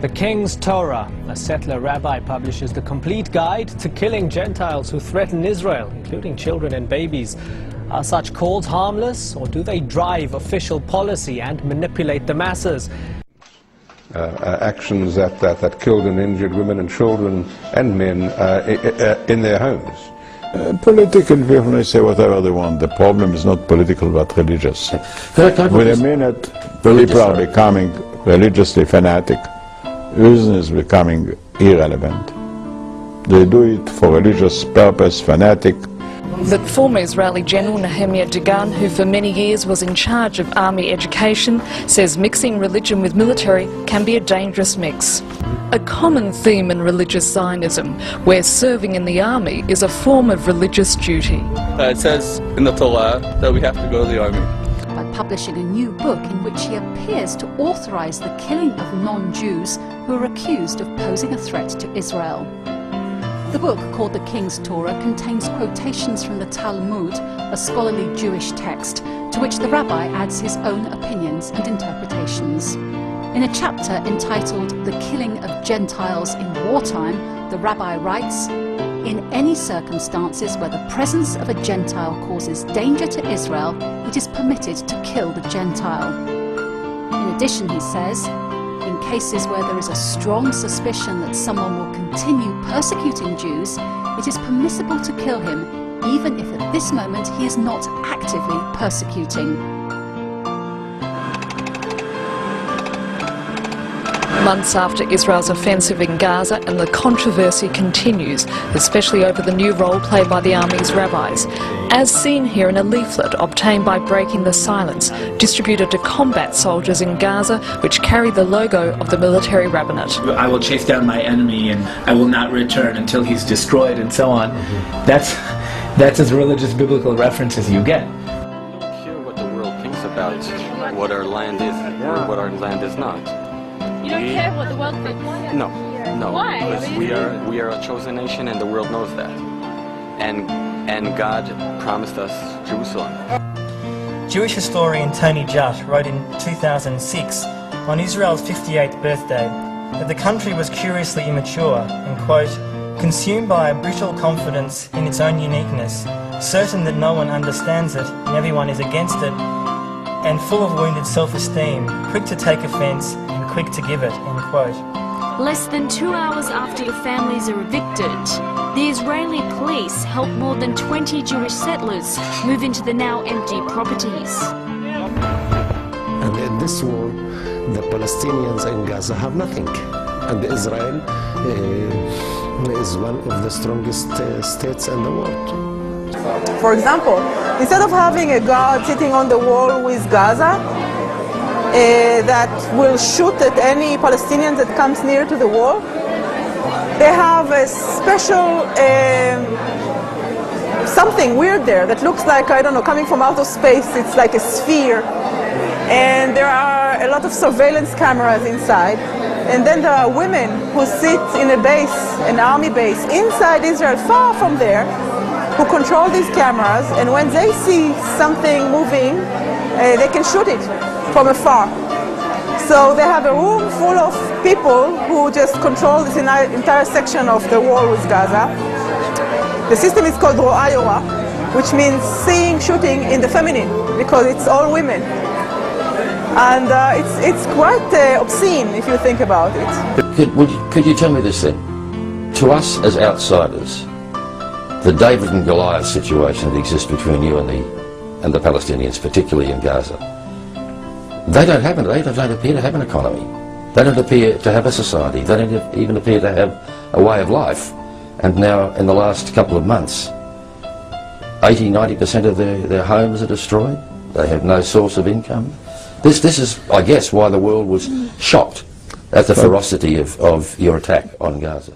The King's Torah, a settler rabbi, publishes the complete guide to killing Gentiles who threaten Israel, including children and babies. Are such calls harmless, or do they drive official policy and manipulate the masses? Actions that killed and injured women and children and men in their homes. Political people may say whatever they want. The problem is not political but religious. With a minute, people are becoming religiously fanatic. Reason is becoming irrelevant. They do it for religious purpose, fanatic. But former Israeli General Nehemiah Dagan, who for many years was in charge of army education, says mixing religion with military can be a dangerous mix. A common theme in religious Zionism, where serving in the army is a form of religious duty. It says in the Torah that we have to go to the army. By publishing a new book in which he appears to authorize the killing of non-Jews who are accused of posing a threat to Israel. The book, called The King's Torah, contains quotations from the Talmud, a scholarly Jewish text, to which the rabbi adds his own opinions and interpretations. In a chapter entitled The Killing of Gentiles in Wartime, the rabbi writes, "In any circumstances where the presence of a Gentile causes danger to Israel, it is permitted to kill the Gentile." In addition, he says, in cases where there is a strong suspicion that someone will continue persecuting Jews, it is permissible to kill him, even if at this moment he is not actively persecuting. Months after Israel's offensive in Gaza, and the controversy continues, especially over the new role played by the army's rabbis, as seen here in a leaflet obtained by breaking the silence, distributed to combat soldiers in Gaza, which carry the logo of the military rabbinate. I will chase down my enemy and I will not return until he's destroyed, and so on. That's as religious biblical reference as you get. We don't hear what the world thinks about what our land is or what our land is not. You don't care what the world thinks? No. Why? Because we are a chosen nation, and the world knows that. And God promised us Jerusalem. Jewish historian Tony Jutt wrote in 2006 on Israel's 58th birthday that the country was curiously immature and, quote, consumed by a brutal confidence in its own uniqueness, certain that no one understands it and everyone is against it, and full of wounded self-esteem, quick to take offence and quick to give it, end quote. Less than 2 hours after the families are evicted, the Israeli police help more than 20 Jewish settlers move into the now empty properties. And in this war, the Palestinians in Gaza have nothing. And Israel is one of the strongest states in the world. For example, instead of having a guard sitting on the wall with Gaza that will shoot at any Palestinian that comes near to the wall, they have a special something weird there that looks like, I don't know, coming from outer space. It's like a sphere. And there are a lot of surveillance cameras inside. And then there are women who sit in a base, an army base, inside Israel, far from there, who control these cameras, and when they see something moving, they can shoot it from afar. So they have a room full of people who just control this entire section of the wall with Gaza. The system is called Ro'a Yora, which means seeing shooting in the feminine, because it's all women. And it's quite obscene if you think about it. Could you tell me this then? To us as outsiders, the David and Goliath situation that exists between you and the Palestinians, particularly in Gaza, they don't appear to have an economy. They don't appear to have a society. They don't even appear to have a way of life. And now, in the last couple of months, 80–90% of their homes are destroyed. They have no source of income. This is, I guess, why the world was shocked at the ferocity of your attack on Gaza.